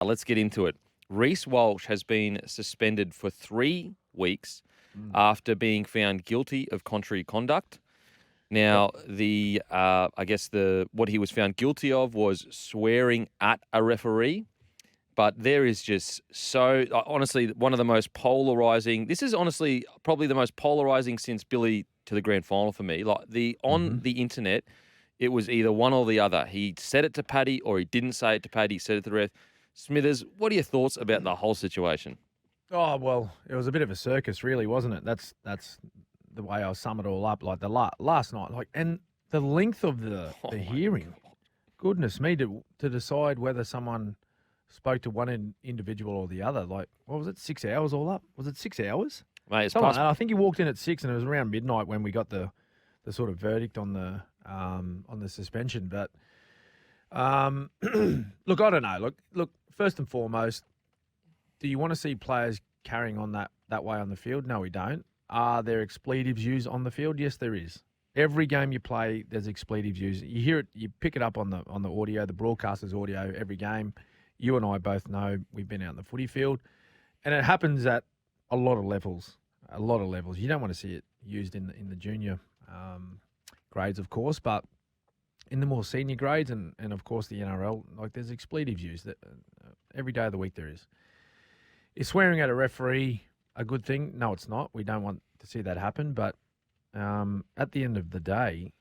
Let's get into it. Reece Walsh has been suspended for 3 weeks after being found guilty of contrary conduct. Now, what he was found guilty of was swearing at a referee. But there is just honestly, one of the most polarizing. This is honestly probably the most polarizing since Billy to the grand final for me. Like on the internet, it was either one or the other. He said it to Paddy or he didn't say it to Paddy. He said it to the ref. Smithers, what are your thoughts about the whole situation? Oh, well, it was a bit of a circus, really, wasn't it? That's the way I'll sum it all up. Like the last night, and the length of the hearing. God. Goodness me, to decide whether someone spoke to one individual or the other. Like, what was it, 6 hours all up? Was it 6 hours? Mate, it's Something like past. that. I think he walked in at 6 and it was around midnight when we got the sort of verdict on the suspension. But, look, I don't know. Look, first and foremost, do you want to see players carrying on that way on the field? No, we don't. Are there expletives used on the field? Yes, there is. Every game you play, there's expletives used. You hear it, you pick it up on the audio, the broadcaster's audio every game. You and I both know we've been out in the footy field, and it happens at a lot of levels. You don't want to see it used in the junior grades, of course, but in the more senior grades and of course the NRL, like there's expletives used every day of the week. There is. Is swearing at a referee a good thing? No, it's not. We don't want to see that happen. But at the end of the day,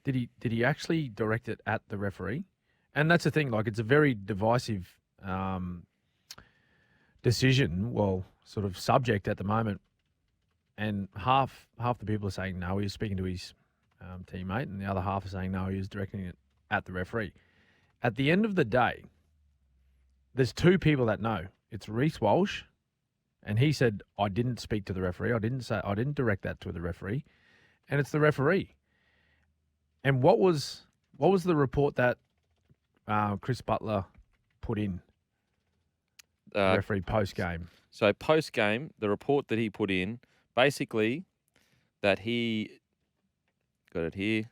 did he actually direct it at the referee? And that's the thing. Like, it's a very divisive decision. Well, sort of subject at the moment. And half the people are saying no, he was speaking to his teammate, and the other half are saying no, he was directing it at the referee. At the end of the day, there's two people that know. It's Reece Walsh, and he said, I didn't speak to the referee. I didn't direct that to the referee. And it's the referee. And what was the report that Chris Butler put in referee post-game? So post-game, the report that he put in, basically that he, got it here,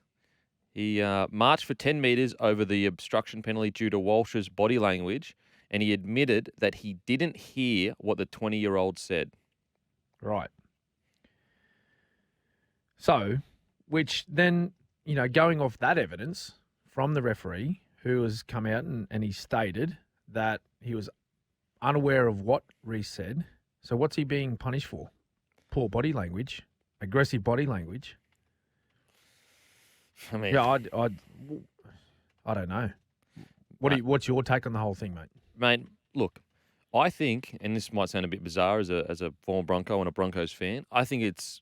he marched for 10 metres over the obstruction penalty due to Walsh's body language, and he admitted that he didn't hear what the 20-year-old said. Right. So, which then, going off that evidence from the referee, who has come out and he stated that he was unaware of what Reece said. So what's he being punished for? Poor body language, aggressive body language. I mean, Yeah, I don't know. What's your take on the whole thing, mate? Mate, look, I think, and this might sound a bit bizarre as a former Bronco and a Broncos fan, I think it's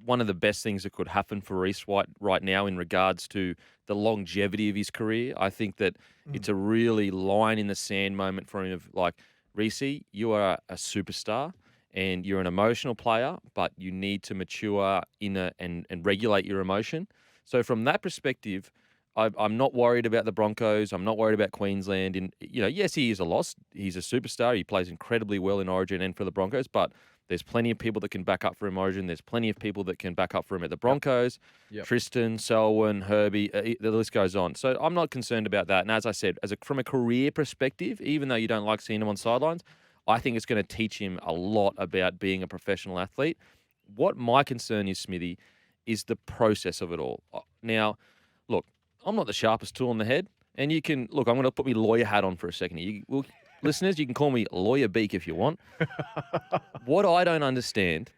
one of the best things that could happen for Reece right now in regards to the longevity of his career. I think that it's a really line in the sand moment for him of like, Reece, you are a superstar and you're an emotional player, but you need to mature and regulate your emotion. So from that perspective, I'm not worried about the Broncos. I'm not worried about Queensland. Yes, he is a loss. He's a superstar. He plays incredibly well in Origin and for the Broncos, but there's plenty of people that can back up for him in Origin. There's plenty of people that can back up for him at the Broncos. Yep. Tristan, Selwyn, Herbie, the list goes on. So I'm not concerned about that. And as I said, from a career perspective, even though you don't like seeing him on sidelines, I think it's going to teach him a lot about being a professional athlete. What my concern is, Smithy, is the process of it all. Now, look, I'm not the sharpest tool in the head, and you can look. I'm going to put my lawyer hat on for a second. Listeners, you can call me Lawyer Beak if you want. What I don't understand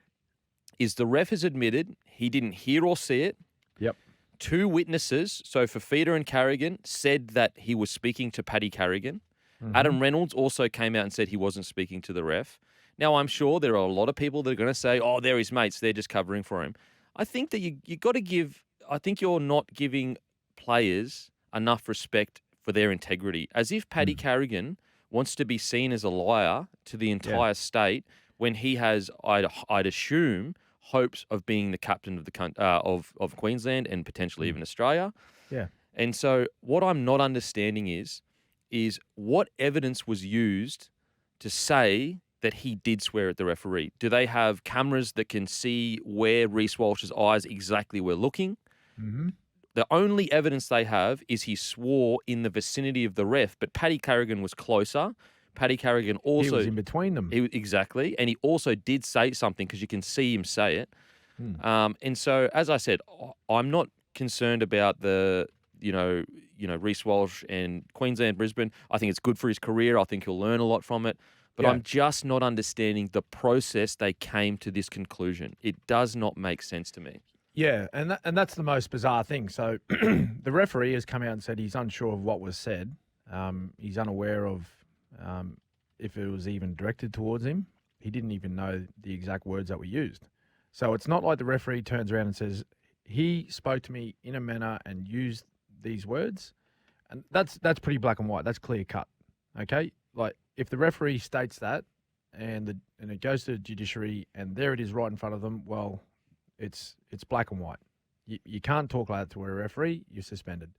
is the ref has admitted he didn't hear or see it. Yep. 2 witnesses, so Fafita and Carrigan, said that he was speaking to Paddy Carrigan. Mm-hmm. Adam Reynolds also came out and said he wasn't speaking to the ref. Now, I'm sure there are a lot of people that are going to say, oh, they're his mates. They're just covering for him. I think that you got to give – I think you're not giving players enough respect for their integrity. As if Paddy Carrigan wants to be seen as a liar to the entire state when he has, I'd assume, hopes of being the captain of the of Queensland and potentially even Australia. Yeah. And so what I'm not understanding is what evidence was used to say that he did swear at the referee? Do they have cameras that can see where Reece Walsh's eyes exactly were looking? Mm-hmm. the only evidence they have is he swore in the vicinity of the ref, but Paddy Carrigan was closer. Paddy Carrigan He also was in between them. exactly, and he also did say something because you can see him say it. And so, as I said, I'm not concerned about the Reece Walsh and Queensland, Brisbane. I think it's good for his career. I think he'll learn a lot from it. But Yeah. I'm just not understanding the process they came to this conclusion. It does not make sense to me. Yeah, and that's the most bizarre thing. So the referee has come out and said he's unsure of what was said. He's unaware of if it was even directed towards him. He didn't even know the exact words that were used. So it's not like the referee turns around and says, he spoke to me in a manner and used these words. And that's pretty black and white. That's clear cut. Okay? Like, if the referee states that and it goes to the judiciary and there it is right in front of them, well, it's black and white. You can't talk like that to a referee. You're suspended.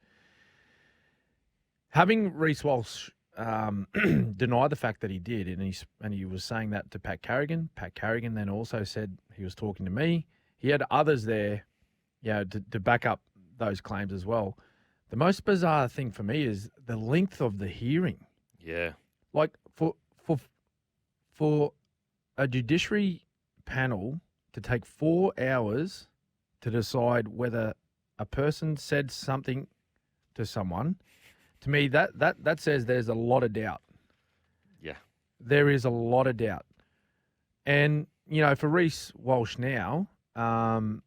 Having Reece Walsh deny the fact that he did, and he was saying that to Pat Carrigan. Pat Carrigan then also said he was talking to me. He had others there, to back up those claims as well. The most bizarre thing for me is the length of the hearing. Yeah. Like for a judiciary panel to take 4 hours to decide whether a person said something to someone, to me that says there's a lot of doubt. Yeah. There is a lot of doubt. And, for Reece Walsh now, that's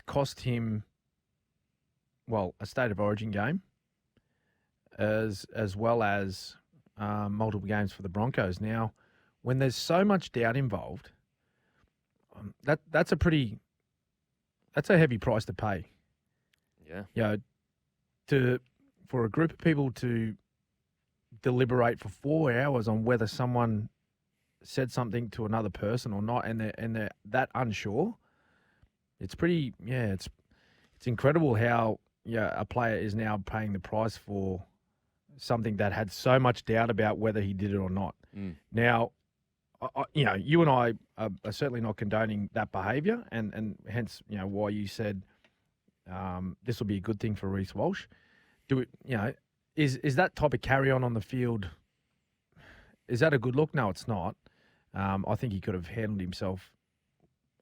cost him, well, a State of Origin game as well as multiple games for the Broncos. Now, when there's so much doubt involved, that's a heavy price to pay. Yeah. For a group of people to deliberate for 4 hours on whether someone said something to another person or not, and they're that unsure, it's pretty. Yeah, it's incredible how a player is now paying the price for something that had so much doubt about whether he did it or not. Now, you and I are certainly not condoning that behaviour, and hence, why you said this will be a good thing for Reece Walsh. Is that type of carry on the field? Is that a good look? No, it's not. I think he could have handled himself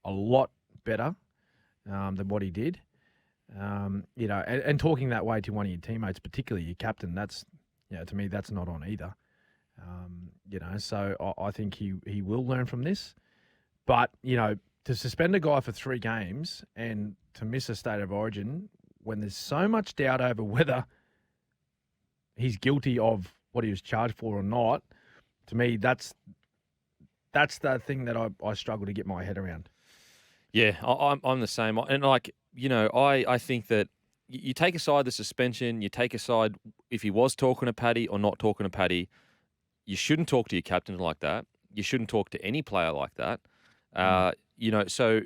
a lot better than what he did. And talking that way to one of your teammates, particularly your captain, that's to me that's not on either. So I think he will learn from this. But, to suspend a guy for 3 games and to miss a State of Origin when there's so much doubt over whether he's guilty of what he was charged for or not, to me, that's the thing that I struggle to get my head around. Yeah, I'm the same. And, I think that you take aside the suspension, you take aside if he was talking to Paddy or not talking to Paddy. You shouldn't talk to your captain like that. You shouldn't talk to any player like that. So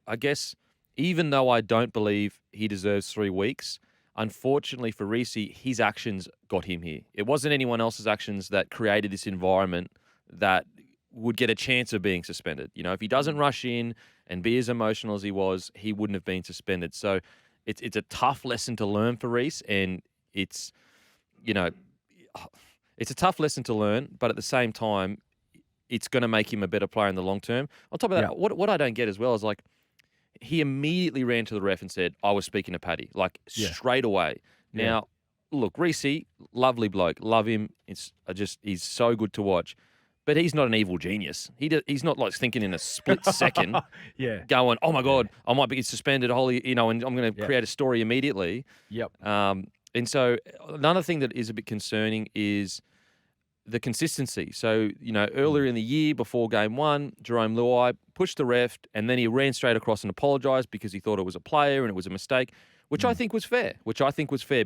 I guess even though I don't believe he deserves 3 weeks, unfortunately for Reece, his actions got him here. It wasn't anyone else's actions that created this environment that would get a chance of being suspended. If he doesn't rush in and be as emotional as he was, he wouldn't have been suspended. So it's a tough lesson to learn for Reece, and it's a tough lesson to learn, but at the same time, it's going to make him a better player in the long term. On top of that, what I don't get as well is he immediately ran to the ref and said, I was speaking to Paddy, straight away. Yeah. Now, look, Reece, lovely bloke, love him. He's so good to watch, but he's not an evil genius. He's not thinking in a split second, going, oh my God, I might be suspended, and I'm going to create a story immediately. Yep. And so another thing that is a bit concerning is the consistency. So, earlier in the year before game 1, Jerome Luai pushed the ref and then he ran straight across and apologised because he thought it was a player and it was a mistake, which I think was fair,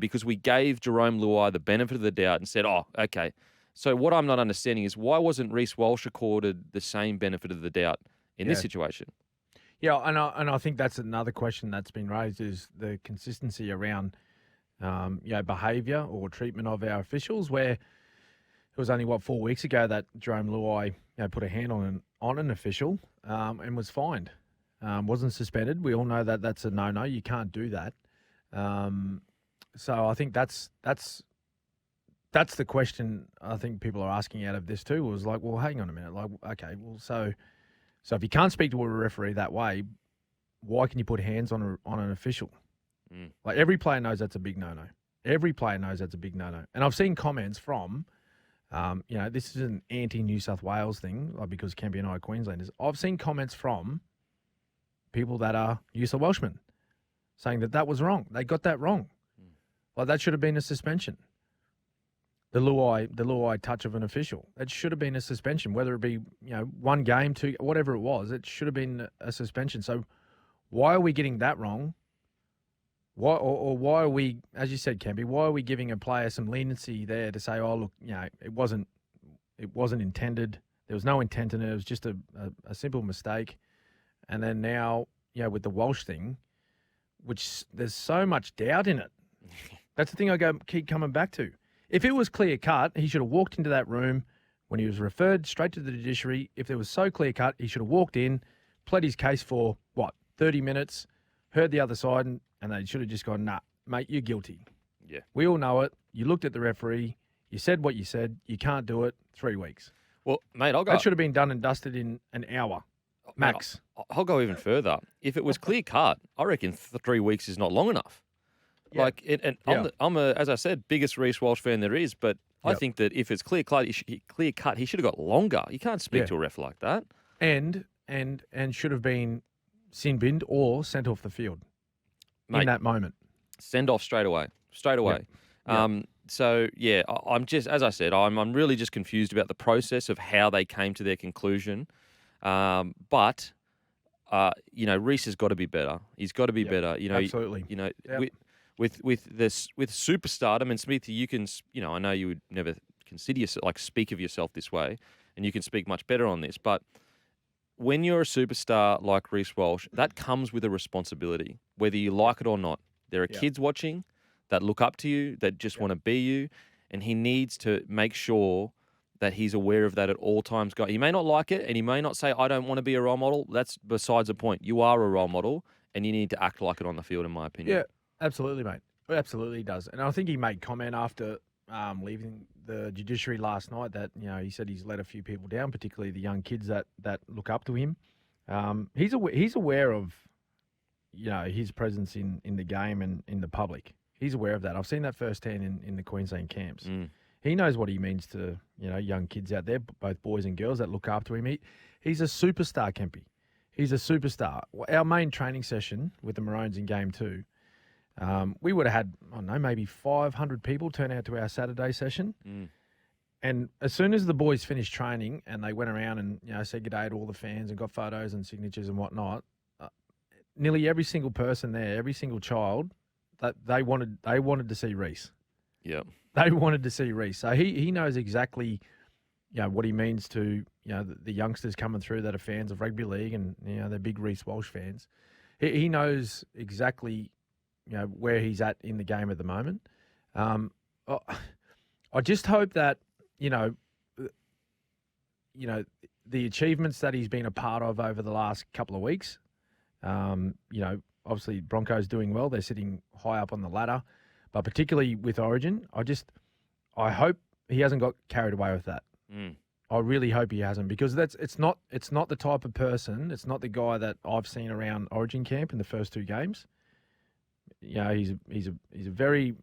because we gave Jerome Luai the benefit of the doubt and said, oh, okay. So what I'm not understanding is why wasn't Reece Walsh accorded the same benefit of the doubt in this situation? Yeah, and I think that's another question that's been raised is the consistency around behaviour or treatment of our officials, where it was only 4 weeks ago that Jerome Luai put a hand on an official and was fined. wasn't suspended. We all know that that's a no-no. You can't do that. So I think that's the question I think people are asking out of this too. Was like, well, hang on a minute. Like, okay, well, so if you can't speak to a referee that way, why can you put hands on an official? Like every player knows that's a big no-no. Every player knows that's a big no-no. And I've seen comments from, this is an anti-New South Wales thing, like because Kempy and I are Queenslanders. I've seen comments from people that are New South Welshmen saying that was wrong. They got that wrong. Like that should have been a suspension. The Luai touch of an official. It should have been a suspension, whether it be, one game, two, whatever it was. It should have been a suspension. So why are we getting that wrong? Why why are we, as you said, Kempy, why are we giving a player some leniency there to say, oh, look, it wasn't intended. There was no intent in it. It was just a simple mistake. And then now, with the Walsh thing, which there's so much doubt in it. That's the thing I keep coming back to. If it was clear cut, he should have walked into that room when he was referred straight to the judiciary. If it was so clear cut, he should have walked in, pled his case for 30 minutes, heard the other side, and they should have just gone, nah, mate, you're guilty. Yeah. We all know it. You looked at the referee. You said what you said. You can't do it. 3 weeks. Well, mate, That should have been done and dusted in an hour, max. Mate, I'll go even further. If it was clear cut, I reckon 3 weeks is not long enough. Yeah. I'm as I said, biggest Reece Walsh fan there is, but I think that if it's clear cut, he should have got longer. You can't speak to a ref like that. And should have been sin binned or sent off the field. Mate, in that moment. Send off straight away. So, I'm just, as I said, I'm really just confused about the process of how they came to their conclusion. But Reece has got to be better. He's got to be better. Absolutely. With superstardom, and Smith, you can, I know you would never consider yourself, speak of yourself this way, and you can speak much better on this, but when you're a superstar like Reece Walsh, that comes with a responsibility, whether you like it or not. There are kids watching that look up to you, that just want to be you, and he needs to make sure that he's aware of that at all times. He may not like it, and he may not say, I don't want to be a role model. That's besides the point. You are a role model, and you need to act like it on the field, in my opinion. Yeah, absolutely, mate. It absolutely does. And I think he made comment after leaving the judiciary last night that, he said he's let a few people down, particularly the young kids that look up to him. He's aware of, his presence in the game and in the public. He's aware of that. I've seen that firsthand in the Queensland camps. He knows what he means to, young kids out there, both boys and girls that look up to him. He's a superstar, Kempy. He's a superstar. Our main training session with the Maroons in Game 2, we would have had, I don't know, maybe 500 people turn out to our Saturday session. And as soon as the boys finished training and they went around and, said good day to all the fans and got photos and signatures and whatnot, nearly every single person there, every single child, that they wanted to see Reece. Yeah. They wanted to see Reece. So he knows exactly, what he means to, the youngsters coming through that are fans of rugby league and, they're big Reece Walsh fans. He knows exactly, where he's at in the game at the moment. I just hope that, the achievements that he's been a part of over the last couple of weeks, obviously Broncos doing well. They're sitting high up on the ladder, but particularly with Origin, I hope he hasn't got carried away with that. I really hope he hasn't, because it's not the type of person, it's not the guy that I've seen around Origin camp in the first 2 games. He's a very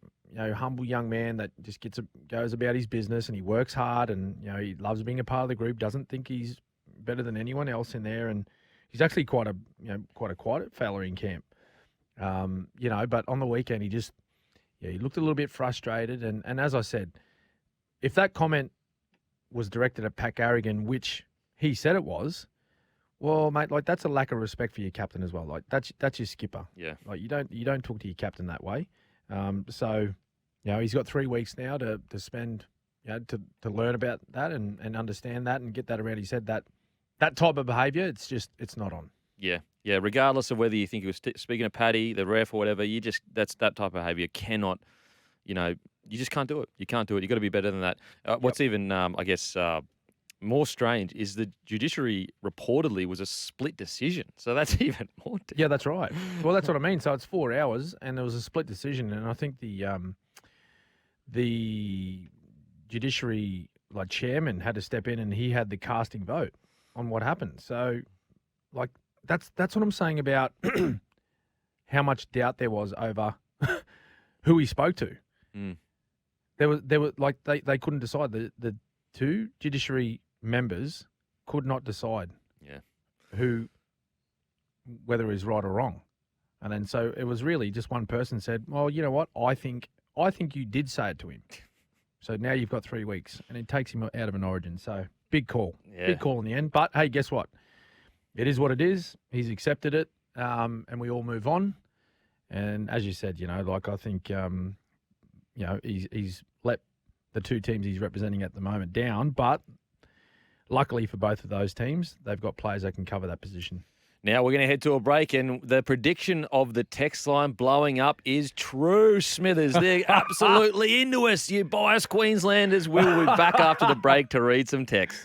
humble young man that just goes about his business, and he works hard, and he loves being a part of the group. Doesn't think he's better than anyone else in there, and he's actually quite a quiet fella in camp. But on the weekend he just he looked a little bit frustrated, and as I said, if that comment was directed at Pat Garrigan, which he said it was, well, mate, that's a lack of respect for your captain as well. That's your skipper. Yeah. You don't talk to your captain that way. So, he's got 3 weeks now to spend, to learn about that and understand that and get that around his head. That type of behaviour, it's not on. Yeah. Yeah. Regardless of whether you think he was speaking of Paddy, the ref, or whatever, that's that type of behaviour cannot, you just can't do it. You can't do it. You've got to be better than that. What's even, more strange is the judiciary reportedly was a split decision. So that's even more. Yeah, that's right. Well, that's what I mean. So it's 4 hours, and there was a split decision, and I think the judiciary chairman had to step in, and he had the casting vote on what happened. So, that's what I'm saying about how much doubt there was over who he spoke to. Mm. There was they couldn't decide. The two judiciary members could not decide whether he's right or wrong. And then so it was really just one person said, well, you know what? I think you did say it to him. So now you've got 3 weeks, and it takes him out of an Origin. So big call. Yeah. Big call in the end. But hey, guess what? It is what it is. He's accepted it, and we all move on. And as you said, I think, he's let the two teams he's representing at the moment down. But luckily for both of those teams, they've got players that can cover that position. Now we're going to head to a break, and the prediction of the text line blowing up is true, Smithers. They're absolutely into us, you biased Queenslanders. We will be back after the break to read some texts.